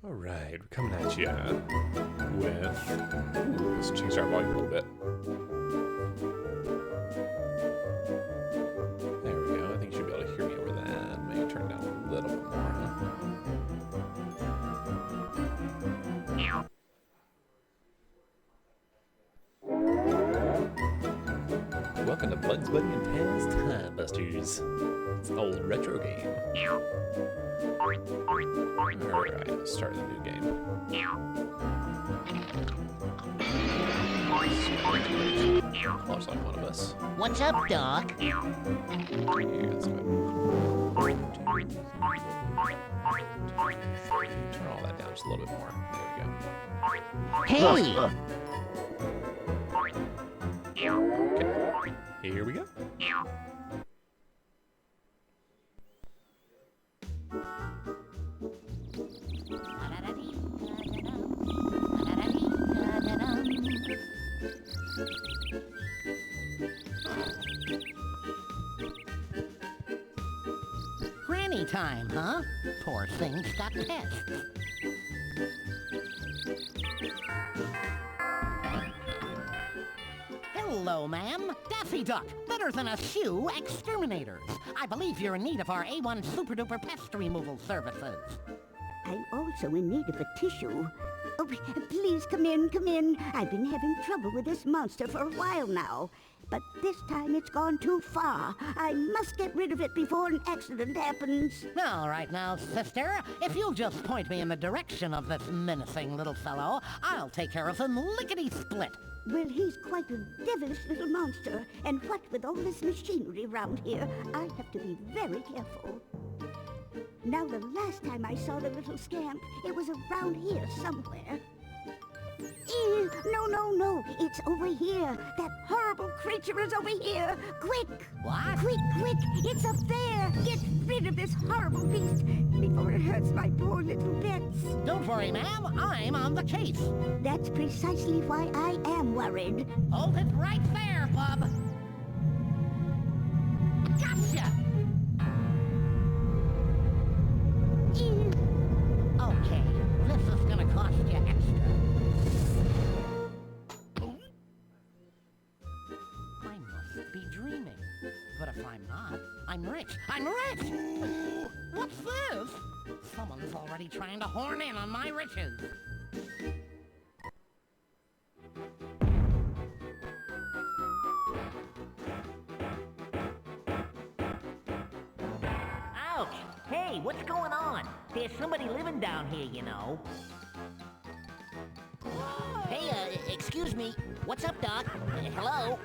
Alright, we're coming at you with... Ooh, let's change our volume a little bit. There we go. I think you should be able to hear me over that. Maybe turn it down a little bit more, Welcome to Bugs, Bunny, and Taz Time Busters. It's an old retro game. Alright, let's start the new game. Looks like one of us. What's up, Doc? Here, let's go. Turn all that down just a little bit more. There we go. Hey! Okay. Here we go. Granny time, huh? Poor thing's got pests. Hello, ma'am. Daffy Duck, better than a shoe, exterminators. I believe you're in need of our A1 super duper pest removal services. I'm also in need of a tissue. Oh, please come in, come in. I've been having trouble with this monster for a while now. But this time it's gone too far. I must get rid of it before an accident happens. All right now, sister. If you'll just point me in the direction of this menacing little fellow, I'll take care of him lickety-split. Well, he's quite a devilish little monster. And what with all this machinery around here, I have to be very careful. Now, the last time I saw the little scamp, it was around here somewhere. Ew, no, no, no, it's over here. That horrible creature is over here. Quick! What? Quick, quick, it's up there. Get rid of this horrible beast before it hurts my poor little pets. Don't worry, ma'am. I'm on the case. That's precisely why I am worried. Hold it right there, bub. Gotcha! Ew. Okay, this is gonna cost you extra. I must be dreaming. But if I'm not, I'm rich. I'm rich! What's this? Someone's already trying to horn in on my riches. Ouch! Hey, what's going on? There's somebody living down here, you know. Hey, excuse me. What's up, Doc? Hello?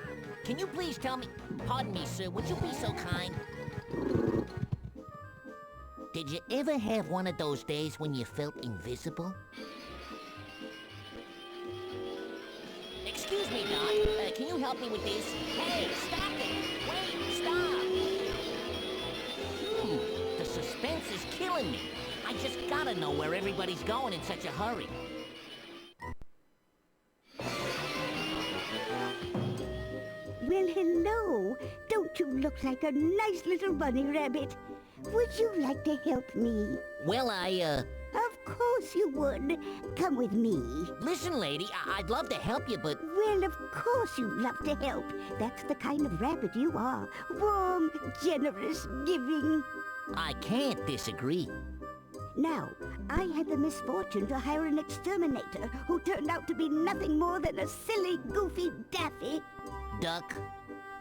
Can you please tell me... Pardon me, sir. Would you be so kind? Did you ever have one of those days when you felt invisible? Excuse me, Doc. Can you help me with this? Hey, stop it! Wait, stop! The suspense is killing me. I just gotta know where everybody's going in such a hurry. Well, hello. Don't you look like a nice little bunny rabbit? Would you like to help me? Well, Of course you would. Come with me. Listen, lady, I'd love to help you, but... Well, of course you'd love to help. That's the kind of rabbit you are. Warm, generous, giving. I can't disagree. Now, I had the misfortune to hire an exterminator who turned out to be nothing more than a silly, goofy Daffy. Duck?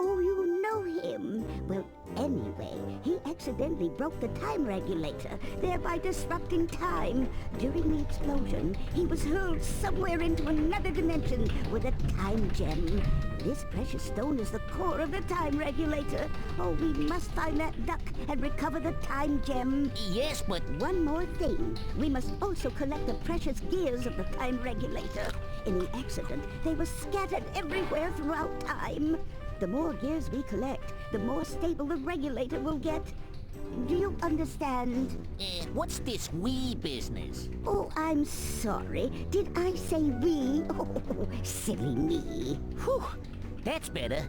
Oh, you know him. Well, anyway, he accidentally broke the time regulator, thereby disrupting time. During the explosion, he was hurled somewhere into another dimension with a time gem. This precious stone is the core of the time regulator. Oh, we must find that duck and recover the time gem. Yes, but... One more thing. We must also collect the precious gears of the time regulator. In the accident, they were scattered everywhere throughout time. The more gears we collect, the more stable the regulator will get. Do you understand? What's this we business? Oh, I'm sorry. Did I say we? Oh, silly me. Whew. That's better.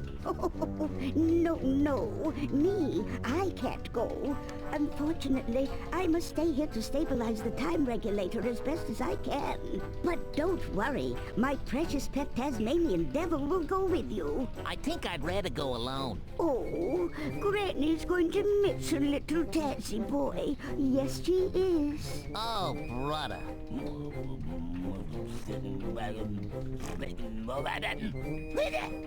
No. Me, I can't go. Unfortunately, I must stay here to stabilize the time regulator as best as I can. But don't worry, my precious pet Tasmanian devil will go with you. I think I'd rather go alone. Oh, Granny's going to miss her little Tazzy boy. Yes, she is. Oh, brother.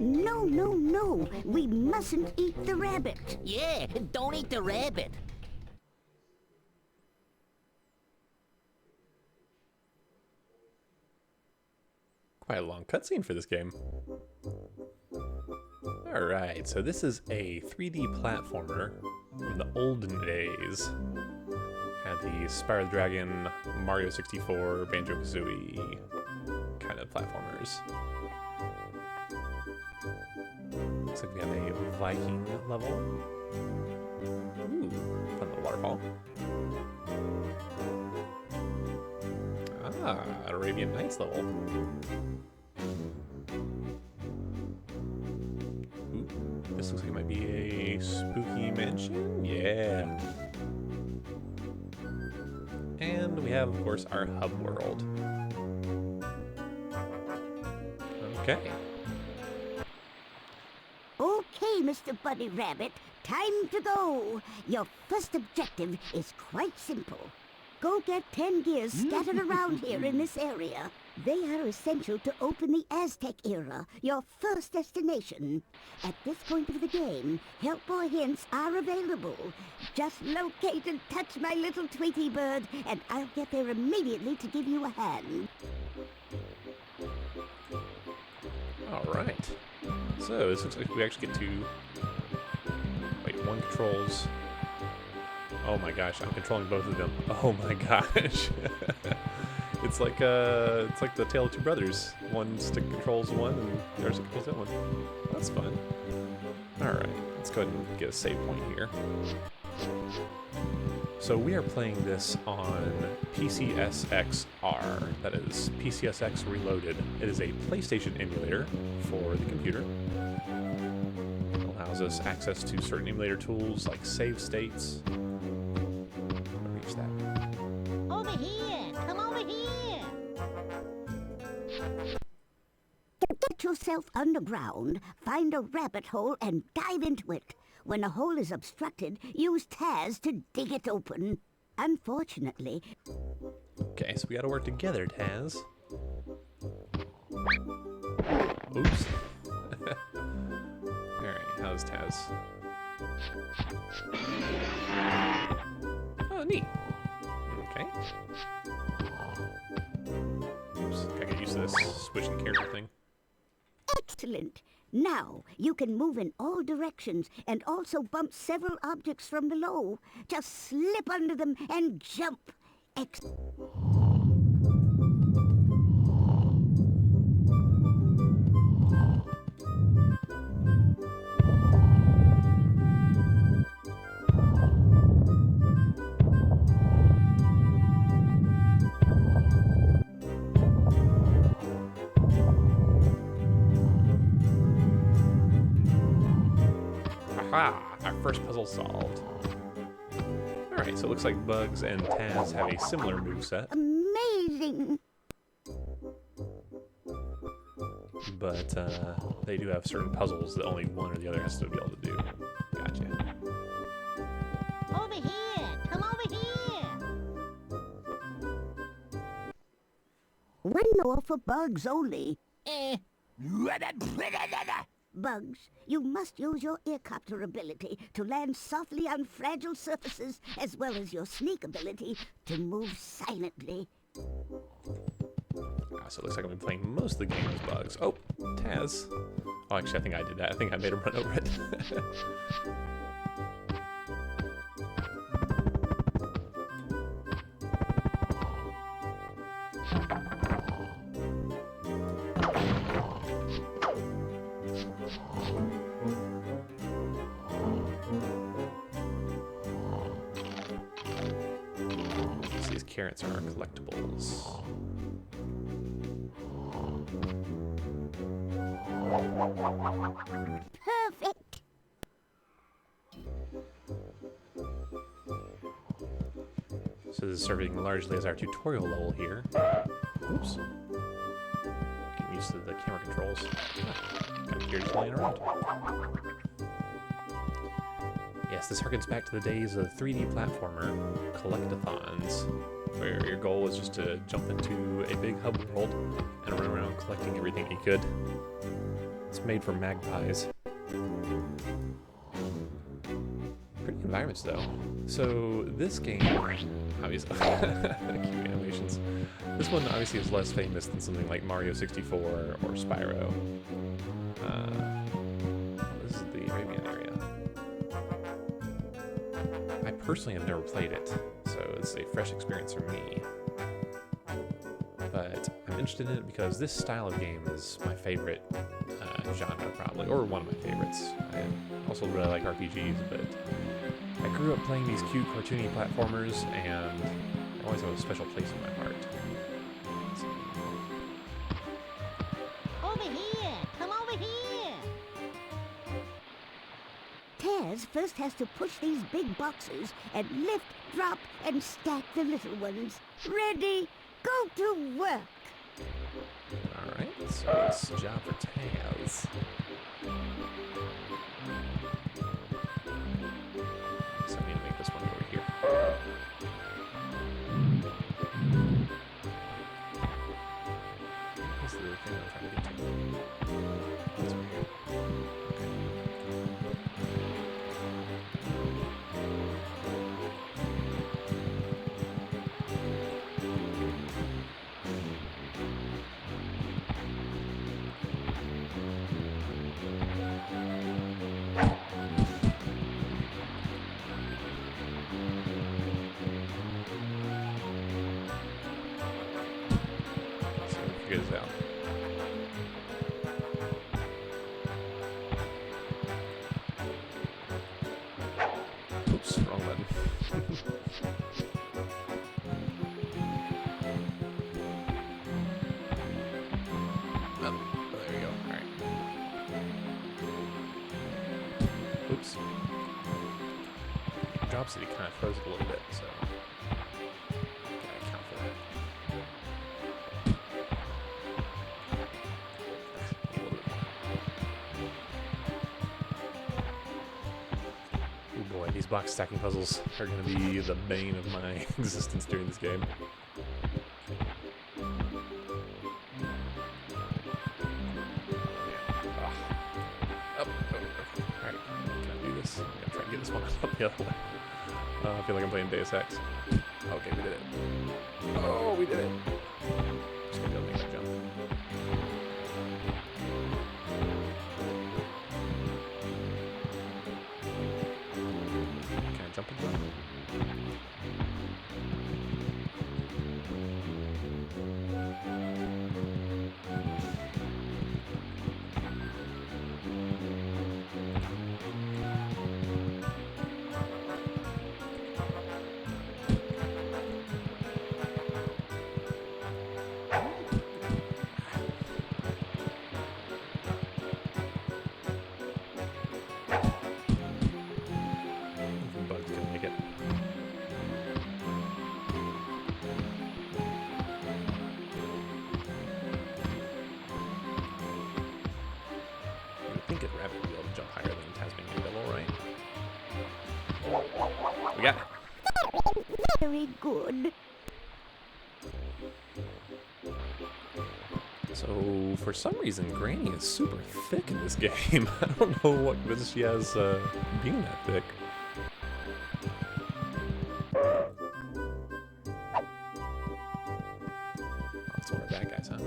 No. We mustn't eat the rabbit. Yeah, don't eat the rabbit. Quite a long cutscene for this game. Alright, so this is a 3D platformer from the olden days. Had the Spyro the Dragon, Mario 64, Banjo-Kazooie kind of platformers. Looks like we have a Viking level. Ooh, fun little waterfall. Ah, an Arabian Nights level. Ooh, this looks like it might be a spooky mansion. Yeah. And we have, of course, our hub world. Okay. Okay, Mr. Bunny Rabbit, time to go. Your first objective is quite simple. Go get 10 gears scattered around here in this area. They are essential to open the Aztec era, your first destination. At this point of the game, help or hints are available. Just locate and touch my little Tweety bird, and I'll get there immediately to give you a hand. Alright. So, this looks like we actually get to... Wait, one controls... Oh my gosh, I'm controlling both of them. Oh my gosh. It's like the Tale of Two Brothers. One stick controls one and the other stick controls the other one. That's fun. Alright, let's go ahead and get a save point here. So we are playing this on PCSX-R, that is PCSX-Reloaded. It is a PlayStation emulator for the computer. It allows us access to certain emulator tools like save states. Reach that. Over here! Come over here! Get yourself underground, find a rabbit hole, and dive into it. When a hole is obstructed, use Taz to dig it open. Unfortunately... Okay, so we gotta work together, Taz. Oops. Alright, how's Taz? Oh, neat. Okay. Oops, gotta get used to this switching character thing. Excellent. Now, you can move in all directions and also bump several objects from below. Just slip under them and jump. Aha! Our first puzzle solved. Alright, so it looks like Bugs and Taz have a similar moveset. Amazing. But they do have certain puzzles that only one or the other has to be able to do. Gotcha. Over here! Come over here! One more for Bugs only. Bugs, you must use your earcopter ability to land softly on fragile surfaces, as well as your sneak ability to move silently. So it looks like I've been playing most of the game as Bugs. Oh, Taz. Oh, actually, I think I did that. I think I made him run over it. These carrots are collectibles. Perfect. So this is serving largely as our tutorial level here. Oops. Getting used to the camera controls. Kind of curious flying around. Yes, this harkens back to the days of 3D platformer collectathons, where your goal was just to jump into a big hub world and run around collecting everything you could. It's made for magpies. Pretty environments though. So this game, obviously, cute animations. This one obviously is less famous than something like Mario 64 or Spyro. This is the Arabian area. I personally have never played it, so it's a fresh experience for me. But I'm interested in it because this style of game is my favorite genre, probably, or one of my favorites. I also really like RPGs, but I grew up playing these cute, cartoony platformers, and I always have a special place in my heart. Over here! Come over here! Taz first has to push these big boxes and lift, drop, and stack the little ones. Ready? Go to work. Alright, so it's a job for Taz. So I need to make this one over here. What's the thing I'm trying to get to? This one here. Figure this out. Oops, wrong button. Oh, there we go. Alright. Oops. Drop City kind of froze it a little bit, so gotta account for that. Oh boy, these box stacking puzzles are going to be the bane of my existence during this game. Alright, can I do this? I'm going to try and get this one up the other way. I feel like I'm playing Deus Ex. Okay, we did it. Oh, we did it. Just going to go make that jump. Can I jump into that? Bugs can make it. You would think a rabbit would be able to jump higher than Tasmanian Devil, right? We got it. Very good. So, for some reason, Granny is super thick in this game. I don't know what business she has being that thick. Oh, that's one of our bad guys, huh?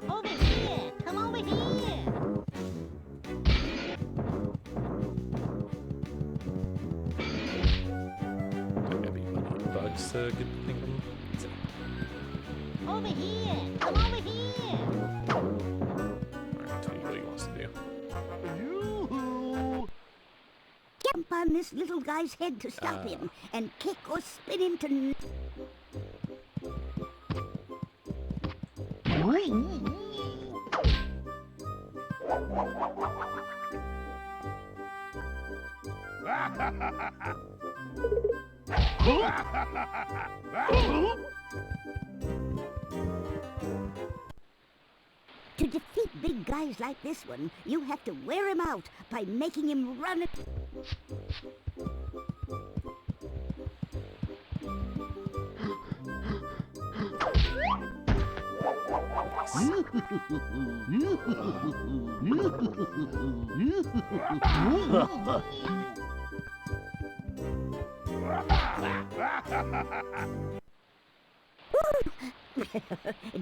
Over here! Come over here! Don't gotta be bugs to get the thing from. That's it. Over here! Come over here! Alright, tell me what he wants to do. Jump. on this little guy's head to stop him, and kick or spin him to... To defeat big guys like this one, you have to wear him out by making him run it.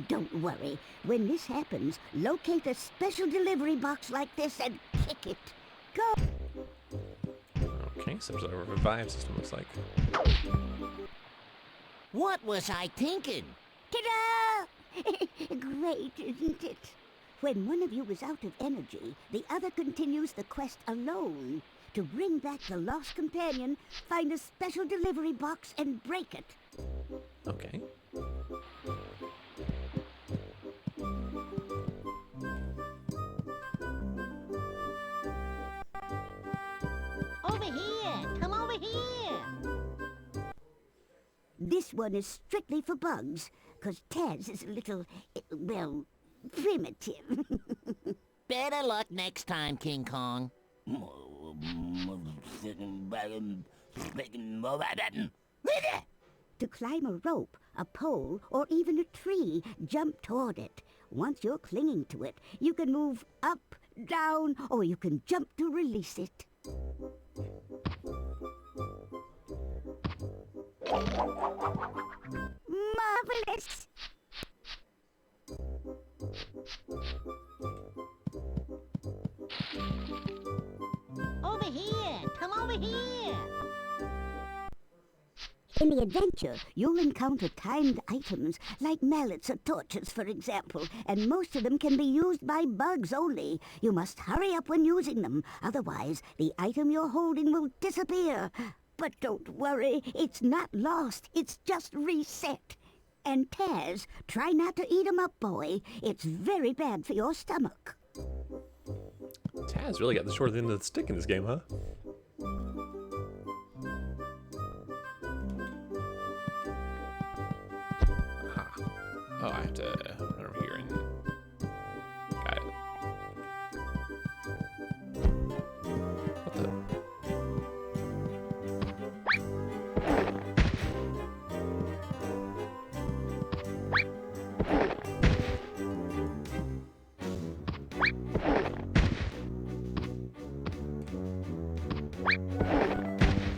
Don't worry. When this happens, locate a special delivery box like this and kick it. Go! Okay, some sort of a revive system looks like. What was I thinking? Ta-da! Great, isn't it? When one of you is out of energy, the other continues the quest alone. To bring back the lost companion, find a special delivery box and break it. Okay. Over here! Come over here! This one is strictly for Bugs, 'cause Taz is a little, well, primitive. Better luck next time, King Kong. To climb a rope, a pole, or even a tree, jump toward it. Once you're clinging to it, you can move up, down, or you can jump to release it. Marvelous! Over here! Come over here! In the adventure, you'll encounter timed items like mallets or torches, for example, and most of them can be used by Bugs only. You must hurry up when using them, otherwise the item you're holding will disappear. But don't worry, it's not lost, it's just reset. And Taz, try not to eat 'em up, boy. It's very bad for your stomach. Taz really got the short end of the stick in this game, huh? Aha. Oh, I have to run over here and... Got it. What the...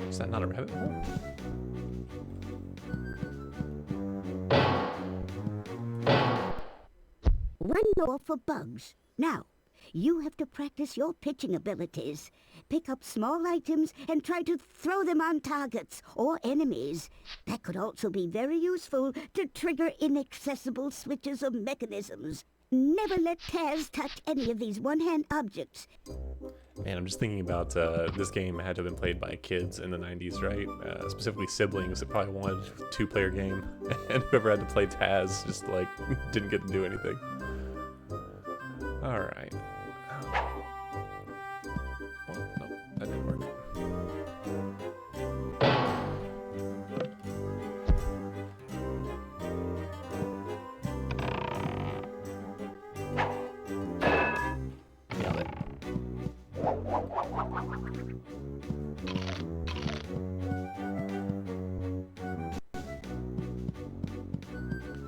Is that not a rabbit hole? One more for Bugs. Now, you have to practice your pitching abilities. Pick up small items and try to throw them on targets or enemies. That could also be very useful to trigger inaccessible switches or mechanisms. Never let Taz touch any of these one-hand objects. Man, I'm just thinking about this game had to have been played by kids in the 90s, right? Specifically siblings that probably wanted a two-player game. And whoever had to play Taz just, like, didn't get to do anything. Alright. Oh, no, that didn't work. Nailed it.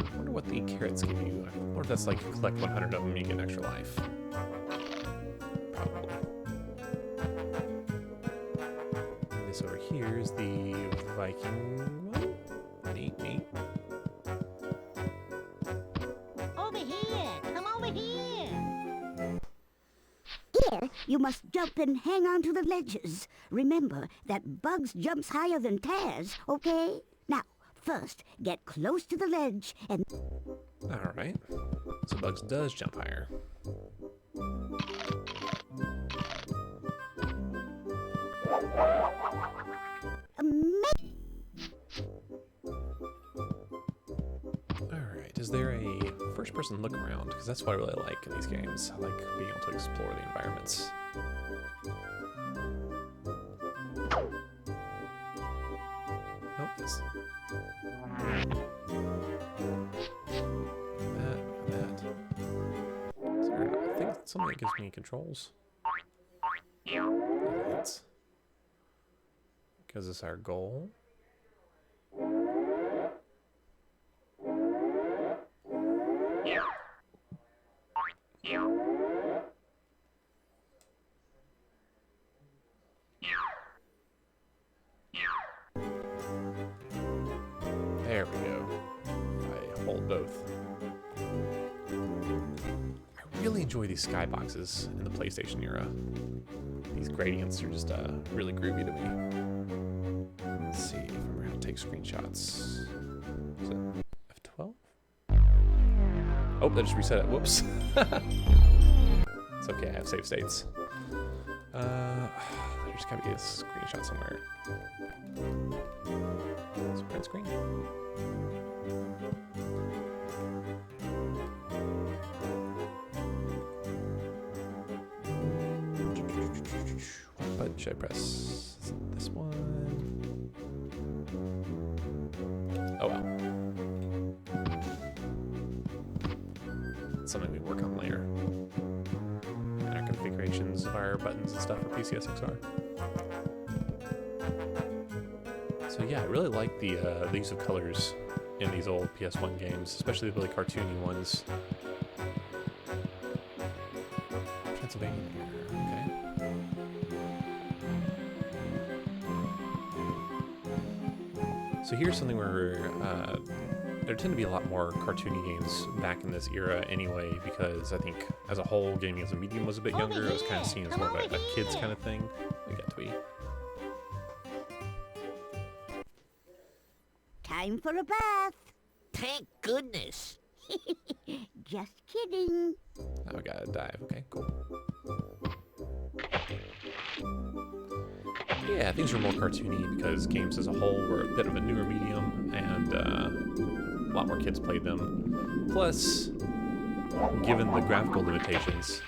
I wonder what the carrots give you. I wonder if that's like you collect 100 of them and you get an extra life. Probably. This over here is the Viking one. Neat, neat. Over here! Come over here! Here, you must jump and hang on to the ledges. Remember that Bugs jumps higher than Taz, okay? Now, first, get close to the ledge and... Alright. So Bugs does jump higher. there a first-person look around? Because that's what I really like in these games. I like being able to explore the environments. Nope, this. That. Is there, I think it's something that gives me controls. That's because it's our goal. There we go. I hold both. I really enjoy these skyboxes in the PlayStation era. These gradients are just really groovy to me. Let's see if I remember how to take screenshots. Is it F12? Oh, that just reset it. Whoops. It's okay, I have save states. There's gotta be a screenshot somewhere. It's print screen. What button should I press? Is it this one? Oh well. It's something we work on later. And our configurations of our buttons and stuff for PCSX-R. So yeah, I really like the use of colors in these old PS1 games, especially the really cartoony ones. Pennsylvania here, okay. So here's something where there tend to be a lot more cartoony games back in this era anyway, because I think as a whole, gaming as a medium was a bit younger. It was kind of seen as more of a kids kind of thing. We got to be. Time for a bath. Thank goodness. Just kidding. Now we gotta dive. Okay, cool. Yeah, things were more cartoony because games as a whole were a bit of a newer medium, and a lot more kids played them. Plus, given the graphical limitations,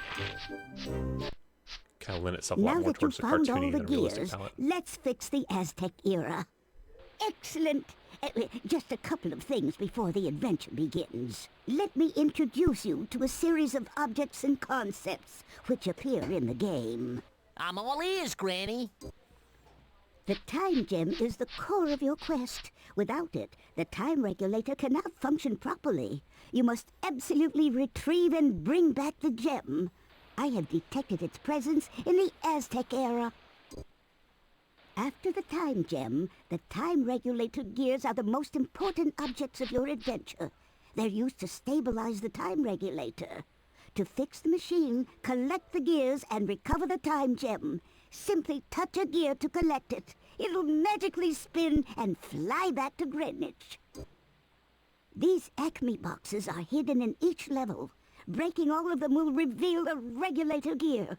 kind of lent itself a lot Now more that you've towards the found all cartoony the than realistic gears, palette. let's fix the Aztec era. Excellent. Just a couple of things before the adventure begins. Let me introduce you to a series of objects and concepts which appear in the game. I'm all ears, Granny. The time gem is the core of your quest. Without it, the time regulator cannot function properly. You must absolutely retrieve and bring back the gem. I have detected its presence in the Aztec era. After the time gem, the time regulator gears are the most important objects of your adventure. They're used to stabilize the time regulator. To fix the machine, collect the gears and recover the time gem. Simply touch a gear to collect it. It'll magically spin and fly back to Greenwich. These Acme boxes are hidden in each level. Breaking all of them will reveal the regulator gear.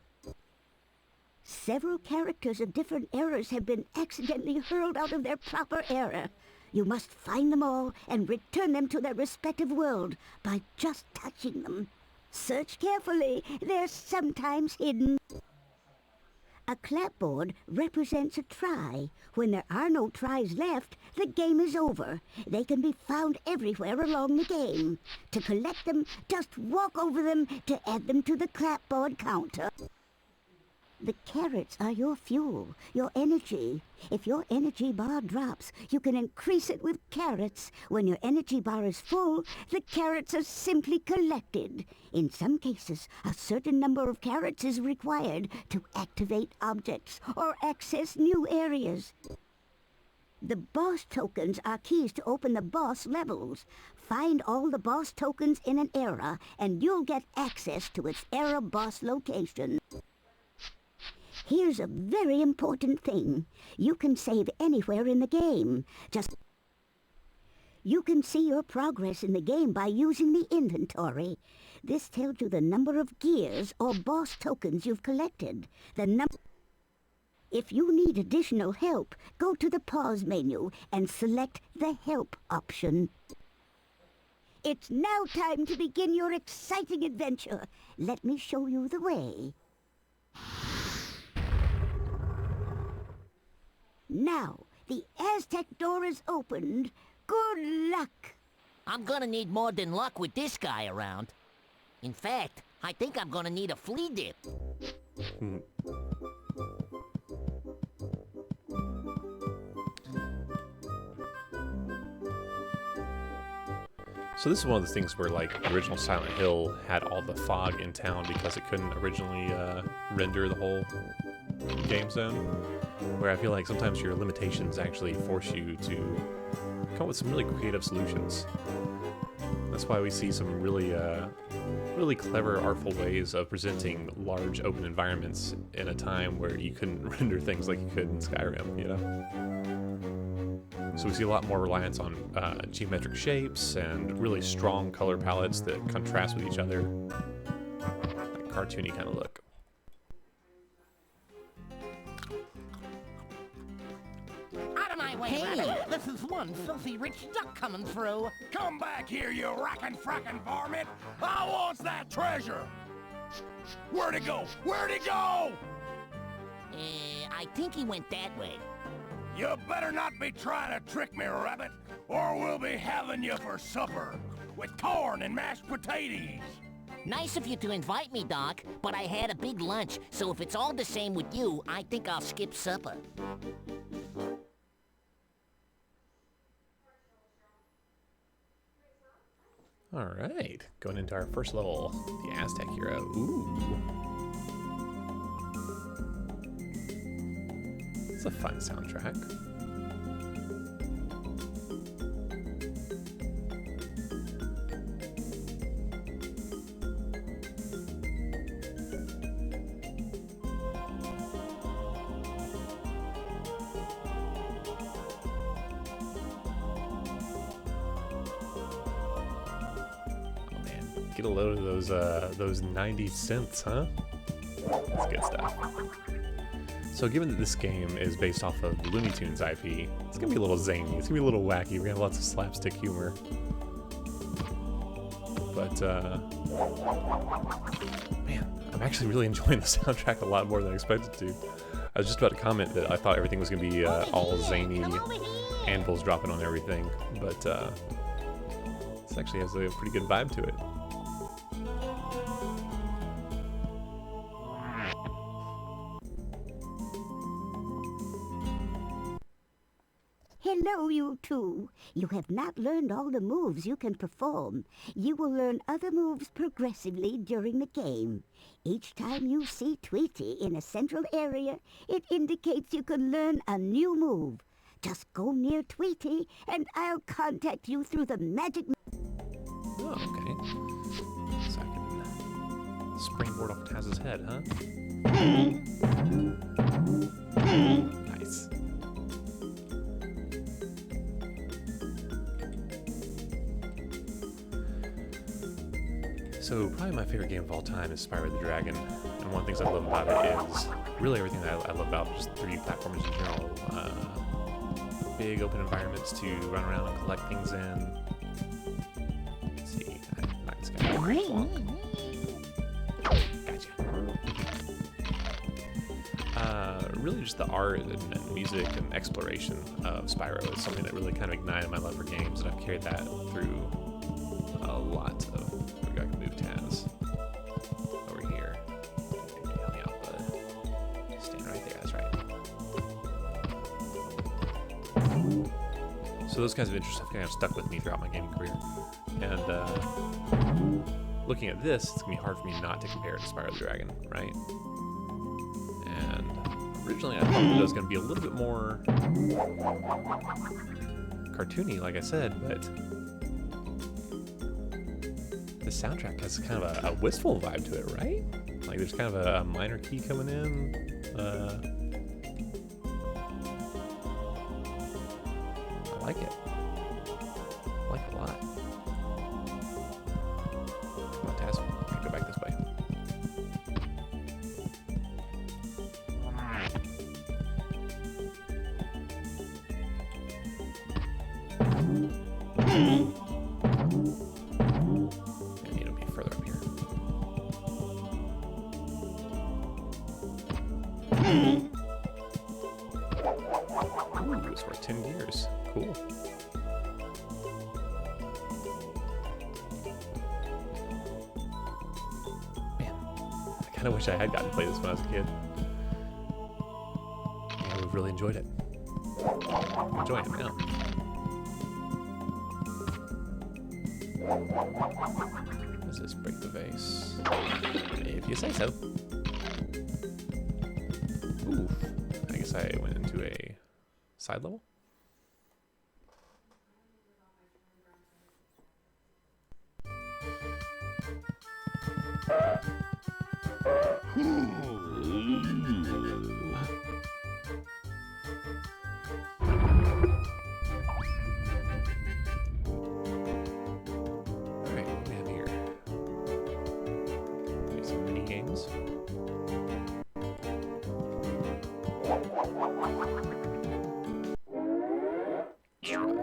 Several characters of different eras have been accidentally hurled out of their proper era. You must find them all and return them to their respective world by just touching them. Search carefully. They're sometimes hidden. A clapboard represents a try. When there are no tries left, the game is over. They can be found everywhere along the game. To collect them, just walk over them to add them to the clapboard counter. The carrots are your fuel, your energy. If your energy bar drops, you can increase it with carrots. When your energy bar is full, the carrots are simply collected. In some cases, a certain number of carrots is required to activate objects or access new areas. The boss tokens are keys to open the boss levels. Find all the boss tokens in an era, and you'll get access to its era boss location. Here's a very important thing. You can save anywhere in the game. You can see your progress in the game by using the inventory. This tells you the number of gears or boss tokens you've collected. If you need additional help, go to the pause menu and select the help option. It's now time to begin your exciting adventure. Let me show you the way. Now, the Aztec door is opened. Good luck. I'm gonna need more than luck with this guy around. In fact, I think I'm gonna need a flea dip. So this is one of the things where, like, the original Silent Hill had all the fog in town because it couldn't originally render the whole game zone. Where I feel like sometimes your limitations actually force you to come up with some really creative solutions. That's why we see some really, really clever, artful ways of presenting large open environments in a time where you couldn't render things like you could in Skyrim, you know? So we see a lot more reliance on geometric shapes and really strong color palettes that contrast with each other. That cartoony kind of look. Out of my way, Rabbit. This is one filthy rich duck coming through. Come back here, you rackin' frackin' varmint! I wants that treasure! Where'd it go? Where'd it go? I think he went that way. You better not be trying to trick me, rabbit, or we'll be having you for supper with corn and mashed potatoes. Nice of you to invite me, Doc, but I had a big lunch, so if it's all the same with you, I think I'll skip supper. Alright, going into our first level, the Aztec Hero. Ooh. It's a fun soundtrack. Get a load of those 90 cents, huh? That's good stuff. So given that this game is based off of the Looney Tunes IP, it's gonna be a little zany, it's gonna be a little wacky, we're gonna have lots of slapstick humor. But, man, I'm actually really enjoying the soundtrack a lot more than I expected to. I was just about to comment that I thought everything was gonna be all zany, anvils dropping on everything, but this actually has a pretty good vibe to it. Hello, you two. You have not learned all the moves you can perform. You will learn other moves progressively during the game. Each time you see Tweety in a central area, it indicates you can learn a new move. Just go near Tweety, and I'll contact you through the magic... Oh, okay. So I can springboard off Taz's head, huh? Nice. So, probably my favorite game of all time is Spyro the Dragon, and one of the things I love about it is really everything that I love about just 3D platformers in general. Big open environments to run around and collect things in. Let's see, I knocked this guy out. Gotcha. Really just the art and music and exploration of Spyro is something that really kind of ignited my love for games, and I've carried that through a lot of... I can move Taz over here. Help me out, bud. Stand right there, that's right. So those kinds of interests have kind of stuck with me throughout my gaming career. And looking at this, it's going to be hard for me not to compare it to Spyro the Dragon, right? And originally I thought that it was going to be a little bit more cartoony, like I said, but the soundtrack has kind of a wistful vibe to it, right? Like there's kind of a minor key coming in. I like it. I like it a lot. Come on, Taz. I can go back this way. kind of wish I had gotten to play this when I was a kid. I would have really enjoyed it. I'm enjoying it now. Does this break the vase? If you say so. Ooh, I guess I went into a side level. Alright, what do we have here? Maybe some mini games.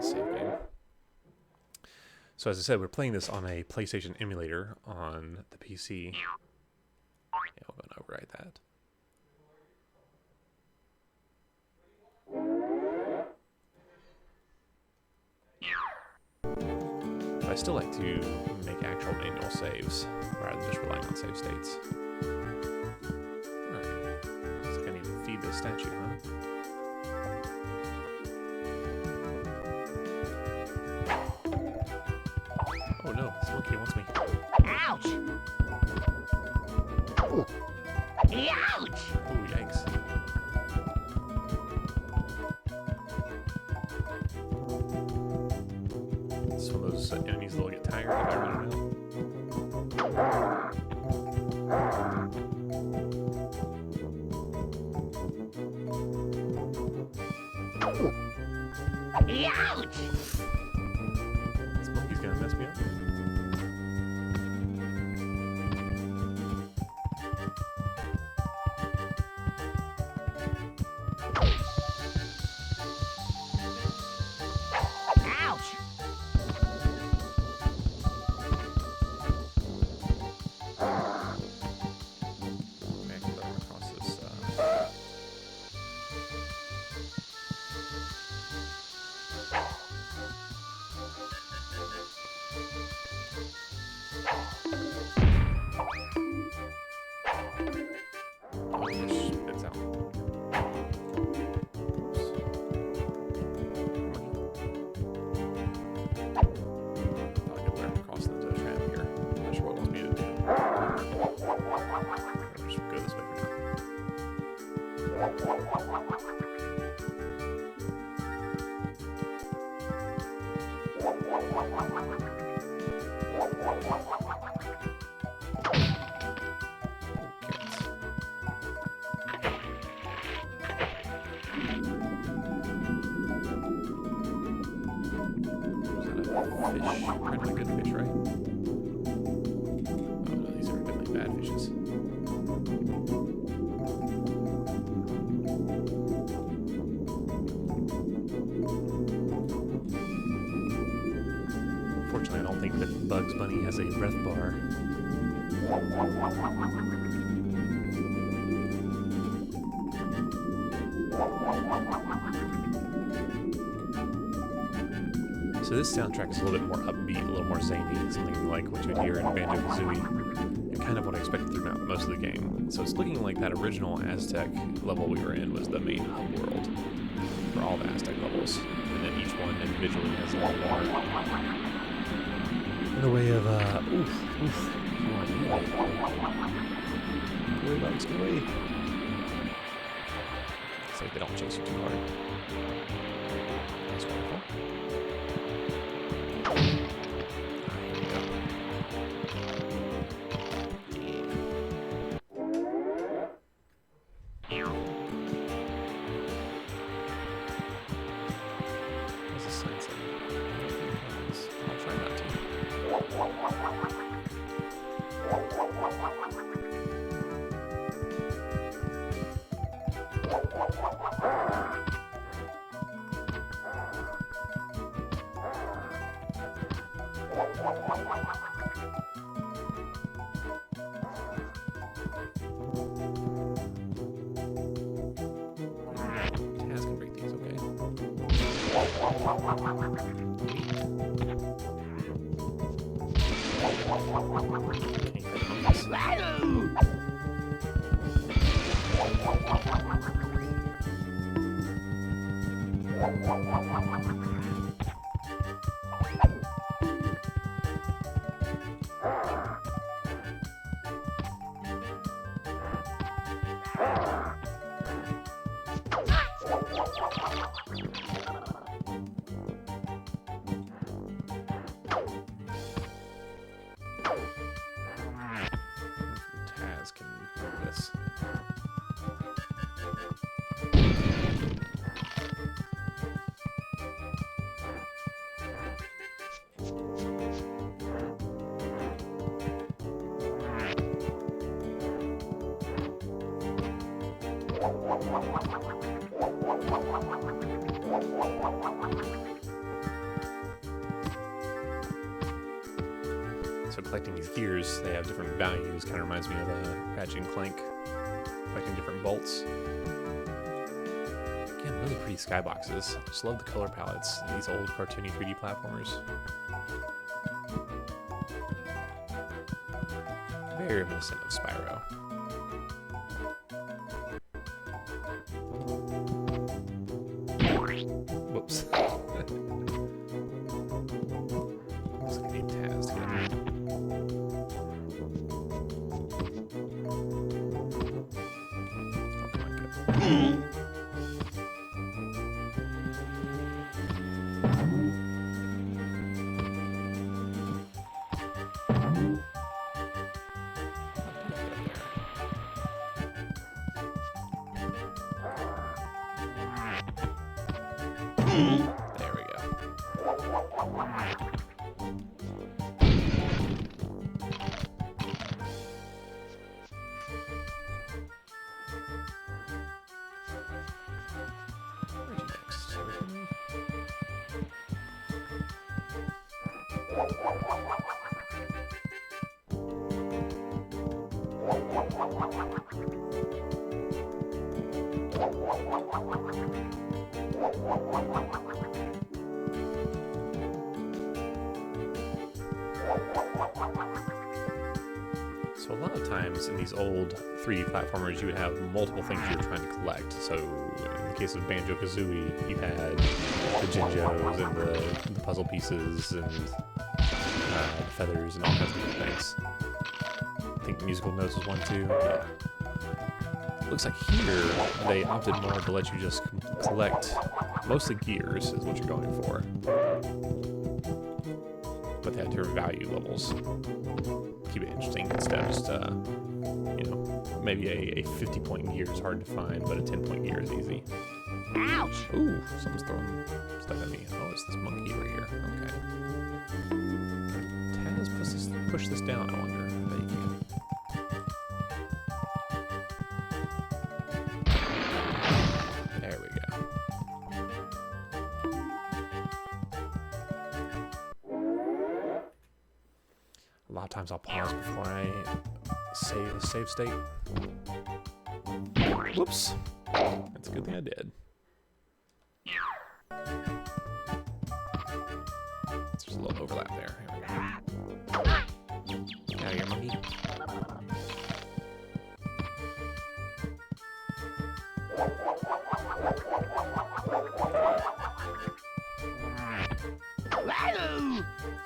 Save game. So as I said, we're playing this on a PlayStation emulator on the PC. Yeah, we're going to overwrite that. But I still like to make actual manual saves rather than just relying on save states. Alright, looks like I need to feed this statue, huh? Oh no, this monkey wants me. Ouch! Ouch! Oh, yikes. It's one of those enemies that'll get tired if I run around. Ouch! This monkey's gonna mess me up. Ouch! Man, I can run across this. Oh, fish spits out. Oops. Thought I could run across the trap here. Not sure what it wants me to do. I'll just go this way for now. Carrots. Was that a fish? Probably a good fish, right? Oh no, these are definitely bad fishes. Unfortunately, I don't think that Bugs Bunny has a breath bar. So this soundtrack is a little bit more upbeat, a little more zany, something like what you'd hear in Banjo-Kazooie, and kind of what I expected throughout most of the game. So it's looking like that original Aztec level we were in was the main hub world for all the Aztec levels, and then each one individually has a little more in the way of, oof, come on, get away. Get away, bugs, get away. It's like they don't chase you too hard. That's wonderful. Here we go. What's the sign say? I'll try not to. Taz can break these, okay? Can't hurt monkeys. Taz can do this. So collecting these gears, they have different values. Kind of reminds me of Ratchet and Clank, collecting different bolts. Again, really pretty skyboxes. Just love the color palettes in these old cartoony 3D platformers. Very reminiscent of Spyro. Whoops. Looks like I need Taz to get in there. Oh, come on, get up. There we go. Where'd you next? So a lot of times in these old 3D platformers, you would have multiple things you were trying to collect. So in the case of Banjo-Kazooie, you had the Jinjos and the puzzle pieces and the feathers and all kinds of different things. I think musical notes was one too. Yeah. Looks like here they opted more to let you just collect mostly gears is what you're going for. But they have different value levels. Keep it interesting instead of just, you know, maybe a 50-point gear is hard to find, but a 10-point gear is easy. Ouch! Ooh, someone's throwing stuff at me. Oh, it's this monkey over here. Okay. Taz, push this down, I wonder. I bet you can. There we go. A lot of times I'll pause before I save a save state. Whoops. That's a good thing I did. There's a little overlap there. Here we go. Get out of here, monkey.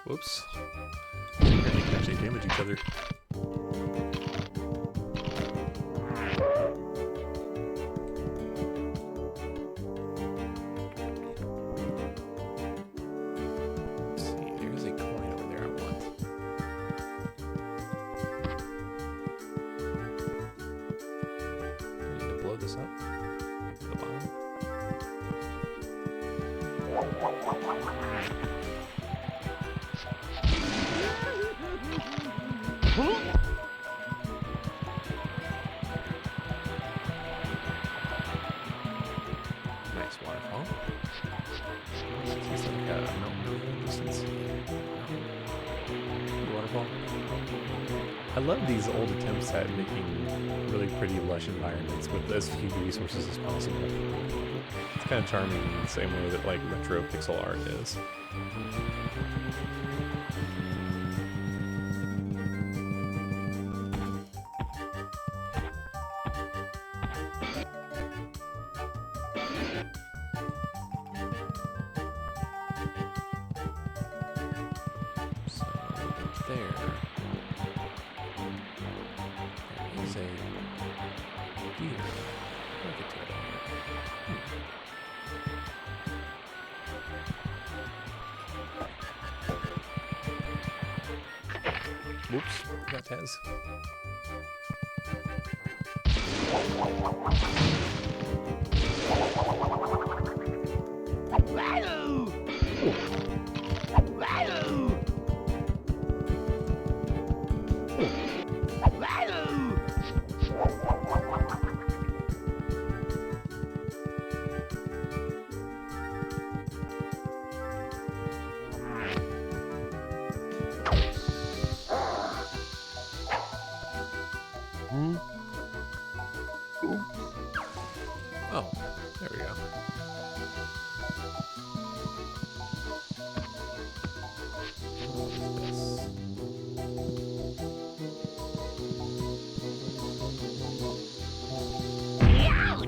Whoops. Apparently we can actually damage each other. Let's see, there's a coin over there I want. I need to blow this up to the bottom. Nice waterfall. It's like a mountain distance. Waterfall. I love these old attempts at making really pretty, lush environments with as few resources as possible. It's kind of charming in the same way that like retro pixel art is. is a deer. I'll get to it in here. Whoops, got Taz. Oh, there we go.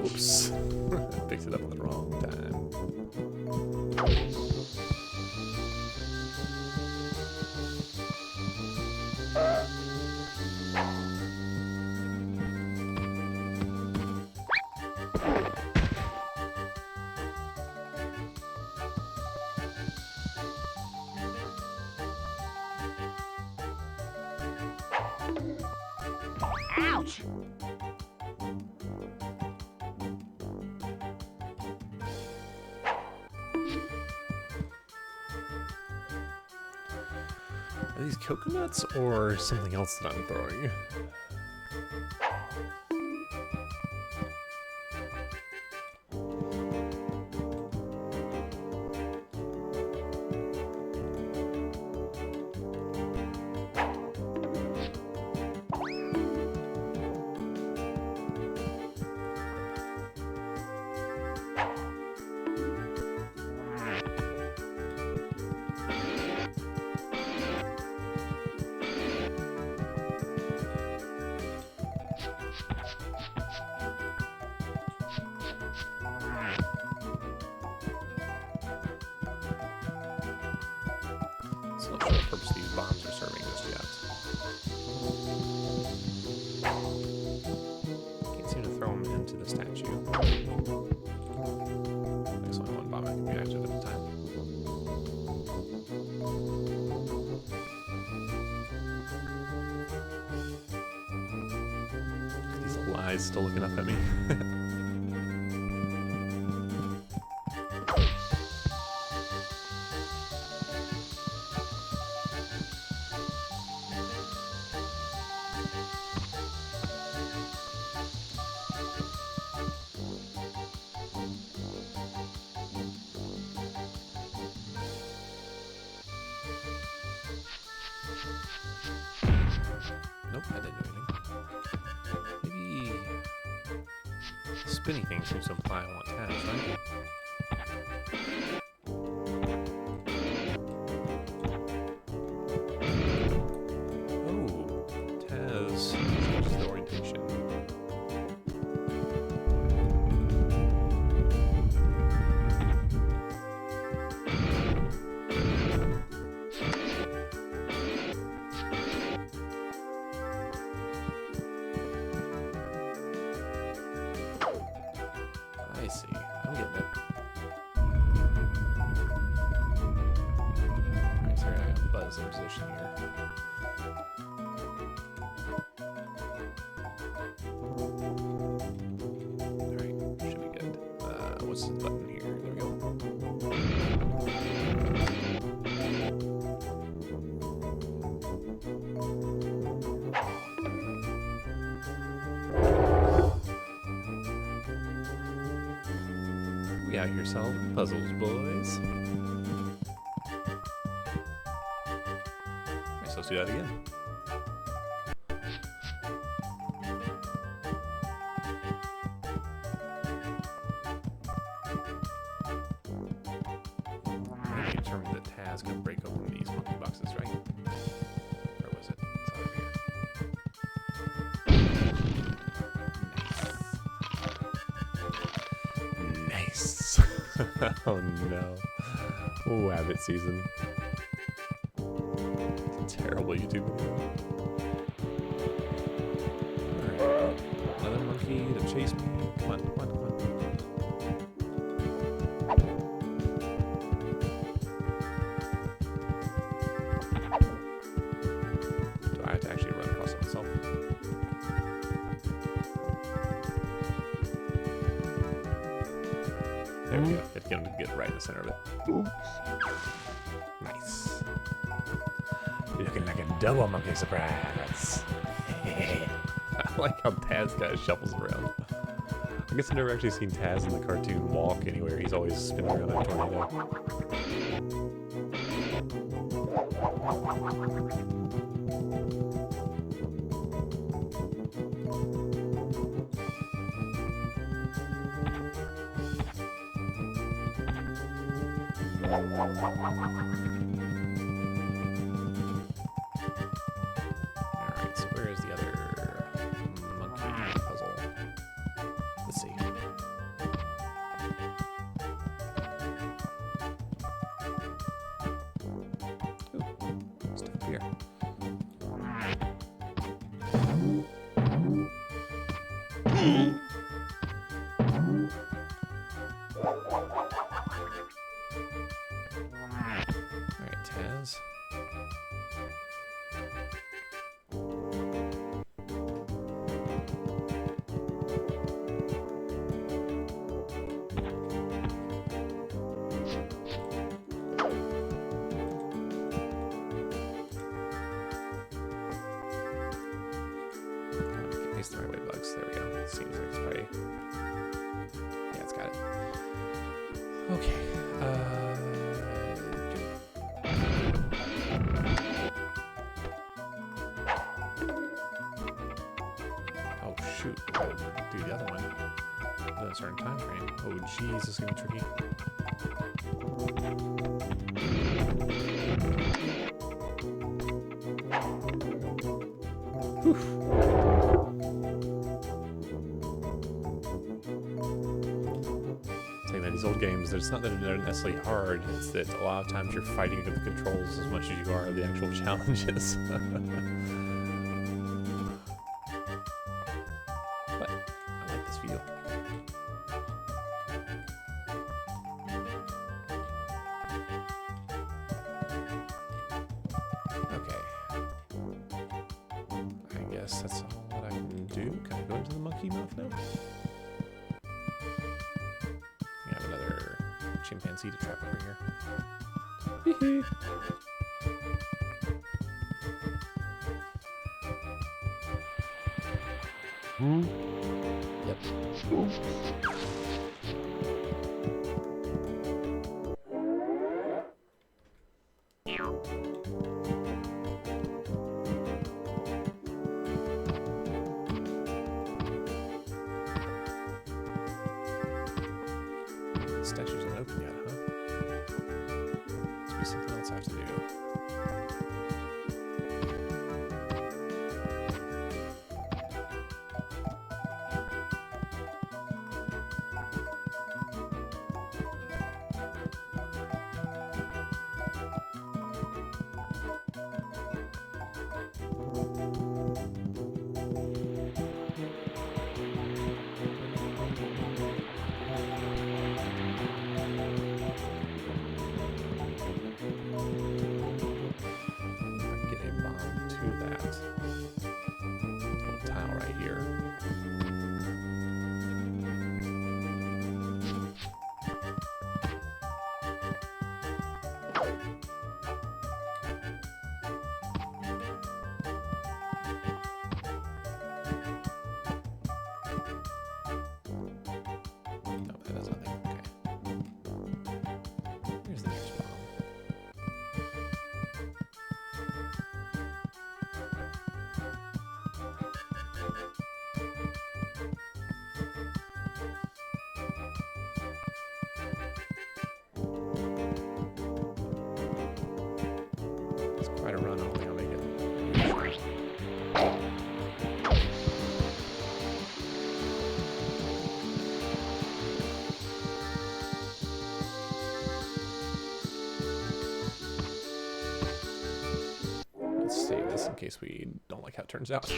Oops. Picked it up at the wrong time. Ouch! Are these coconuts or something else that I'm throwing? So not sure what purpose these bombs are serving just yet. Can't seem to throw them into the statue. There's only one bomb I can be active at a time. These little eyes still looking up at me. Nope, that didn't do anything. Maybe spinny thing seems to imply I want Taz, right? Oh, Taz changes the orientation. I see. I'm getting it. Alright, sorry, I got Buzz in position here. Alright, should be good. What's the button here? There we go. We out here solving puzzles, boys. Alright, so let's do that again. We determined that Taz could break open these monkey boxes, right? Where was it? It's over here. Nice. Oh no. Wabbit season. It's a terrible YouTube video. Alright. chase me. Come on, come on, come on. Do I have to actually run across it myself? There we go. Get him to get right in the center of it. Nice. You're looking like a double monkey surprise. I like how Taz kind of shuffles around. I guess I've never actually seen Taz in the cartoon walk anywhere. He's always spinning around like a tornado. Alright, so where is the other monkey puzzle? Let's see. Ooh, stuff up here. Alright, Taz. It's the right way, Bugs. There we go. Seems like it's probably... Yeah, it's got it. Okay. Oh, shoot. Do the other one. Within a certain time frame. Oh, jeez, this is going to be tricky. These old games, it's not that they're necessarily hard, it's that a lot of times you're fighting with the controls as much as you are the actual challenges. But I like this view. Okay. I guess that's all that I can do. Can I go into the monkey mouth now? Chimpanzee to trap over here. Yep. Statues aren't open yet, huh? Must be something else I have to do. Quite a run, I don't think I'll make it. Let's save this in case we don't like how it turns out.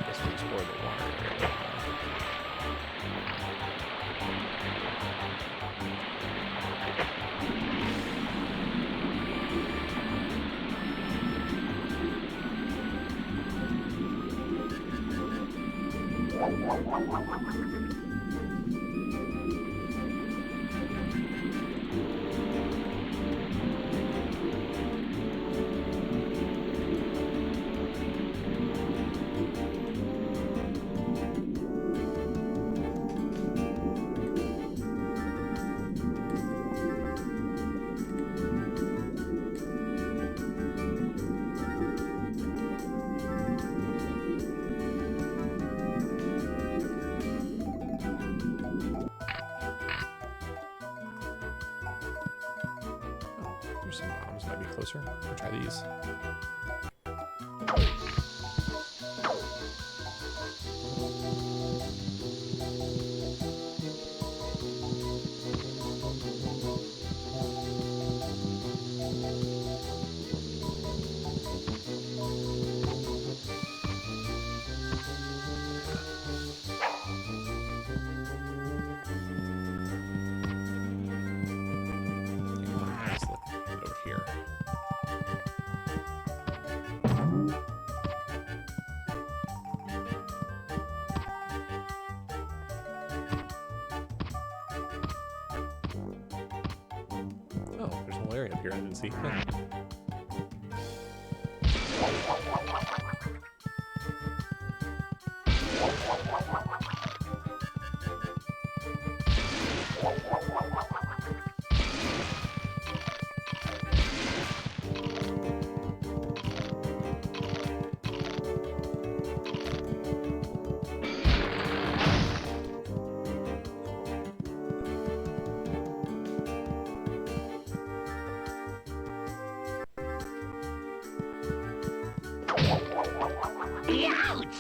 Guess we'll explore the water area. Here's some bombs, might be closer. We'll try these. Let's look over here. Oh, there's a whole area up here I didn't see.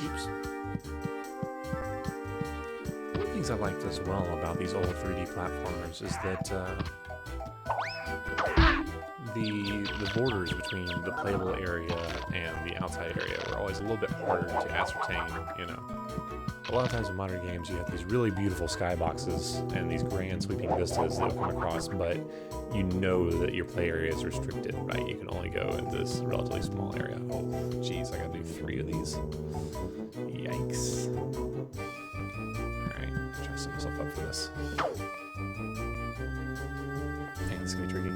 Oops. One of the things I liked as well about these old 3D platformers is that the borders between the playable area and the outside area were always a little bit harder to ascertain, you know. A lot of times in modern games you have these really beautiful skyboxes and these grand sweeping vistas that come across, but you know that your play area is restricted, right? You can only go in this relatively small area. Oh, jeez, I gotta do 3 of these. Yikes. Alright, try to set myself up for this. Dang, this is gonna be tricky.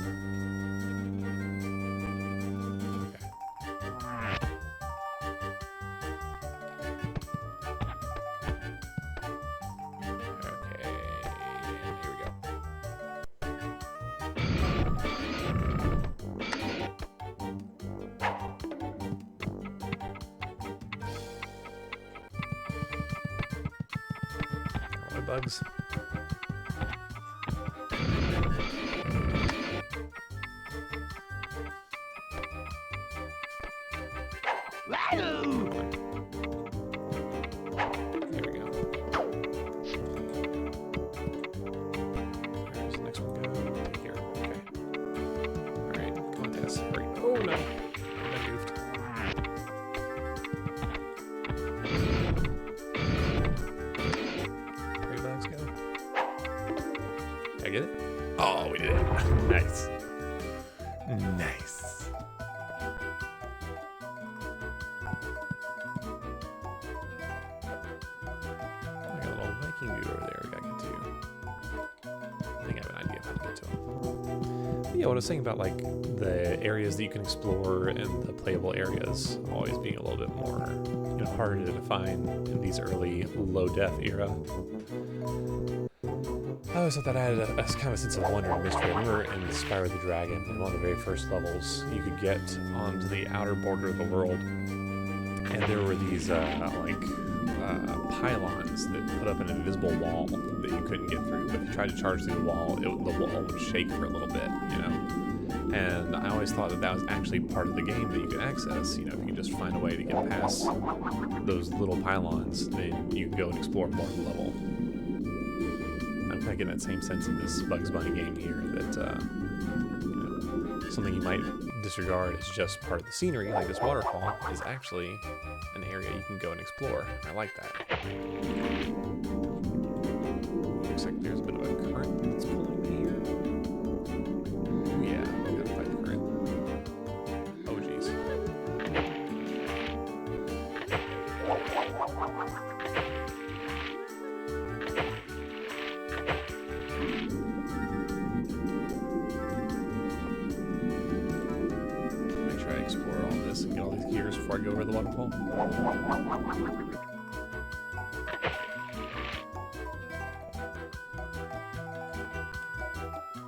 Bugs. There we go. Where's the next one go? Here. Okay. Alright, come on, Taz. Hurry. Oh no! I goofed. Did I get it? Oh, we did it. Nice. Nice. I got a little Viking dude over there we gotta get to. I think I have an idea of how to get to him. But yeah, what I was saying about like the areas that you can explore and the playable areas always being a little bit more, you know, harder to define in these early low-def era. I always thought that I had a kind of a sense of wonder and mystery. I remember in Spyro the Dragon, in one of the very first levels, you could get onto the outer border of the world, and there were these pylons that put up an invisible wall that you couldn't get through. But if you tried to charge through the wall would shake for a little bit, you know. And I always thought that that was actually part of the game that you could access. You know, if you just find a way to get past those little pylons, then you can go and explore more of the level. I'm kind of getting that same sense in this Bugs Bunny game here, that you know, something you might disregard as just part of the scenery, like this waterfall, is actually an area you can go and explore. I like that. Looks like there's a bit of a current that's pulling me here. Oh yeah, we gotta fight the current. Oh jeez. Make sure I explore all this and get all these gears before I go over the waterfall.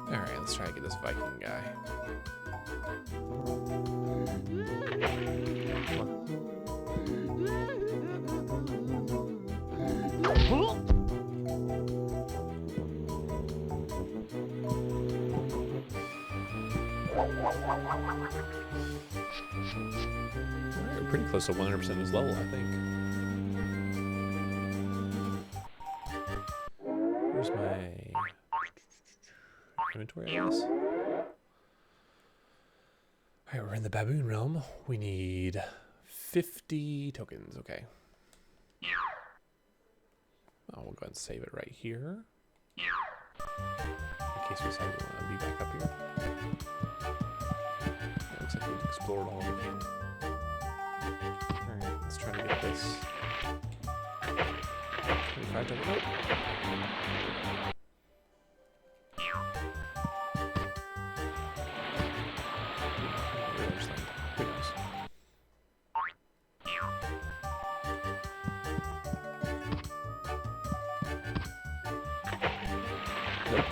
Alright, let's try to get this Viking guy. Alright, we're pretty close to 100% of his level, I think. Where's my inventory, I guess? Alright, we're in the baboon realm. We need 50 tokens, okay. Oh, we'll go ahead and save it right here. In case we decide we want to be back up here. It looks like we've explored all we can. Alright, let's try to get this. 25 tokens. Nope. Who knows? Nope.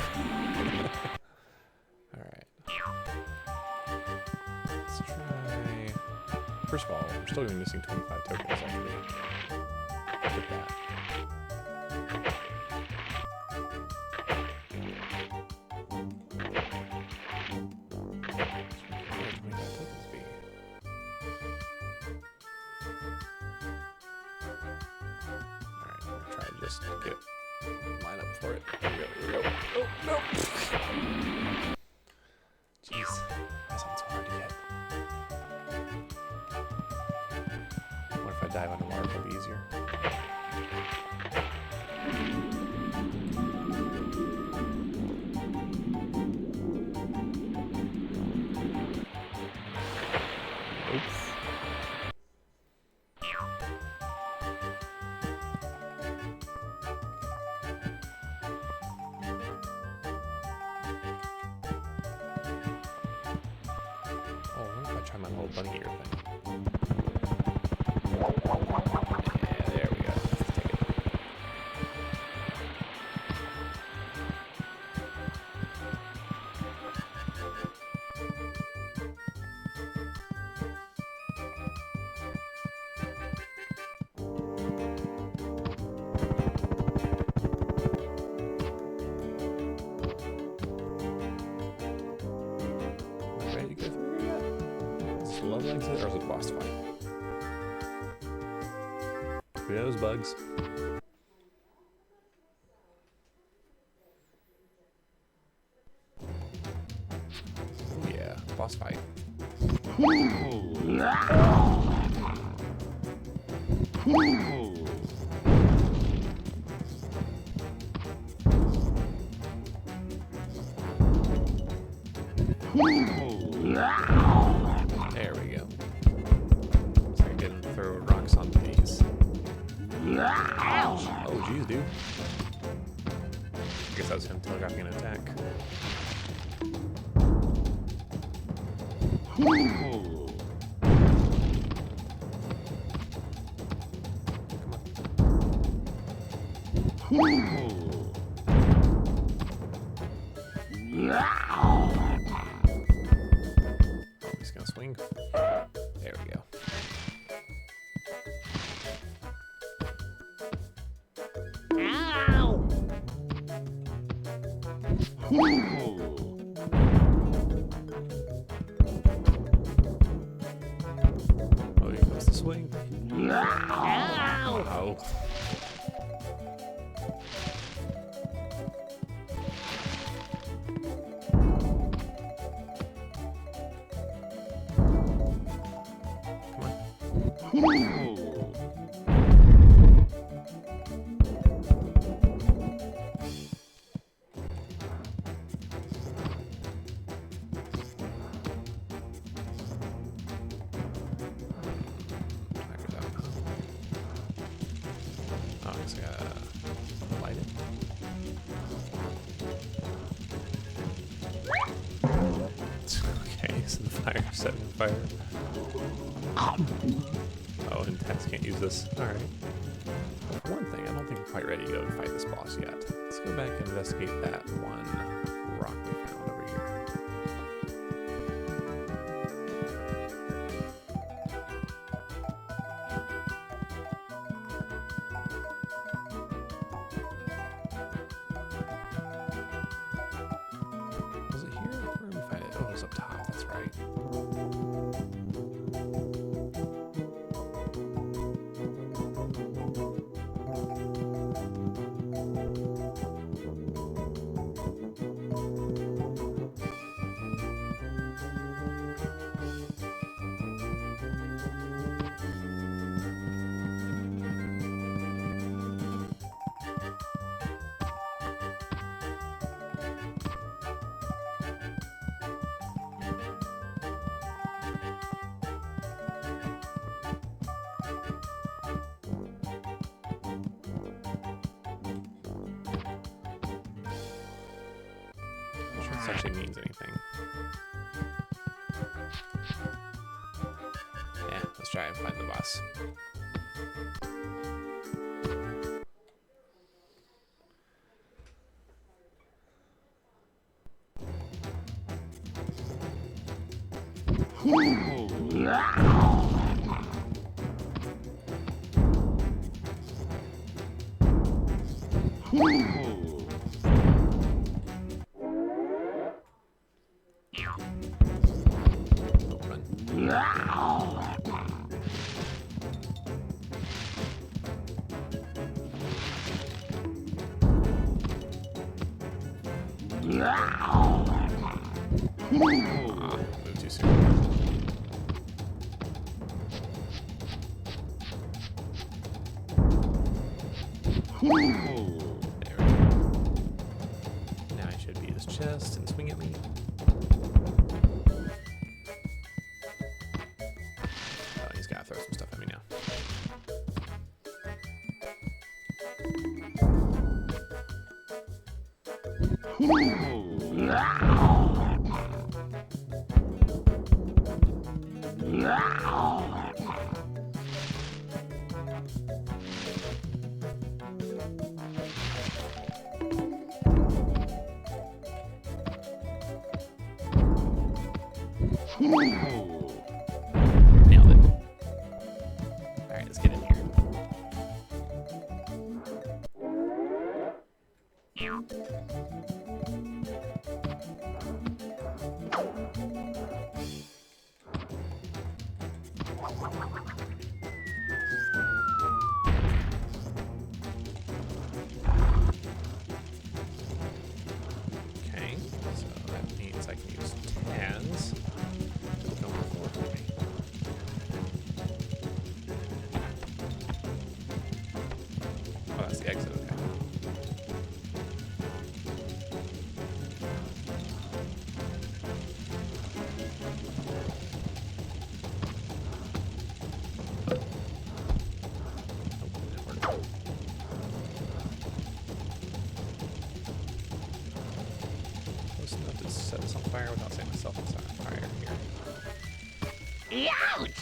Alright. Let's try... First of all, we're still going to be missing 25 tokens after we get that. Just get line up for it. Here we go, here we go. Oh, no! Jeez, that sounds so hard to get. What if I dive underwater? It'll be easier. Oops. Try my little bunny ear thing. Yeah, there we go. Let's take it. Ready to go through here yet? Level exit, or is it boss fight? Who knows, Bugs? Oh yeah, boss fight. There we go. So I can get him to throw rocks on these. Oh, geez, dude. I guess that was him telegraphing an attack. He's gonna swing. There we go. Ow! swing. Ow! Oh. Come on. Oh, I guess I gotta light it. Okay, so the fire setting fire. Oh, and Taz can't use this. Alright. For one thing, I don't think we're quite ready to go to fight this boss yet. Let's go back and investigate that one rock we found over here. Was it here? Where did we find it? Oh, it was up top. That's right. I'm not sure if this actually means anything. Yeah, let's try and find the boss. Moved too soon. There we go. Now I should be his chest and swing at me. Oh, he's gotta throw some stuff at me now. Nailed it. Alright, let's get in here. Okay, so that means I can use Taz. No more forward for me. Oh, that's the exit, okay. Close enough to set this on fire without setting myself on fire here. Ouch!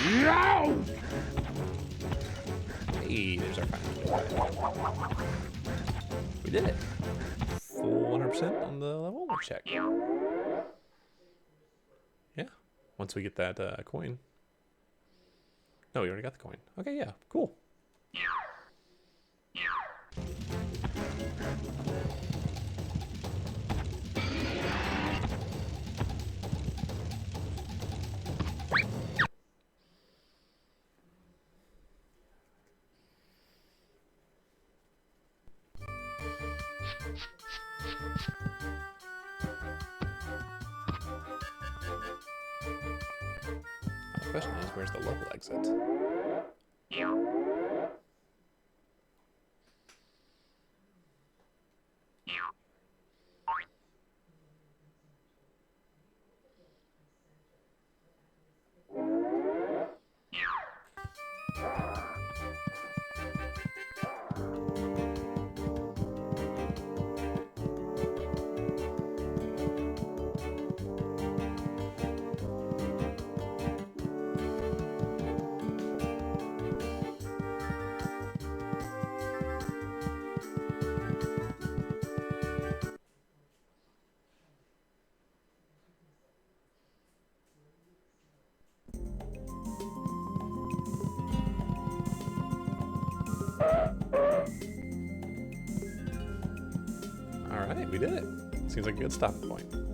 Hey, there's our final. We did it. Full 100% on the level. Let's check. Yeah. Once we get that coin. No, we already got the coin. Okay, yeah, cool. The question is, where's the level exit? Alright, we did it. Seems like a good stopping point.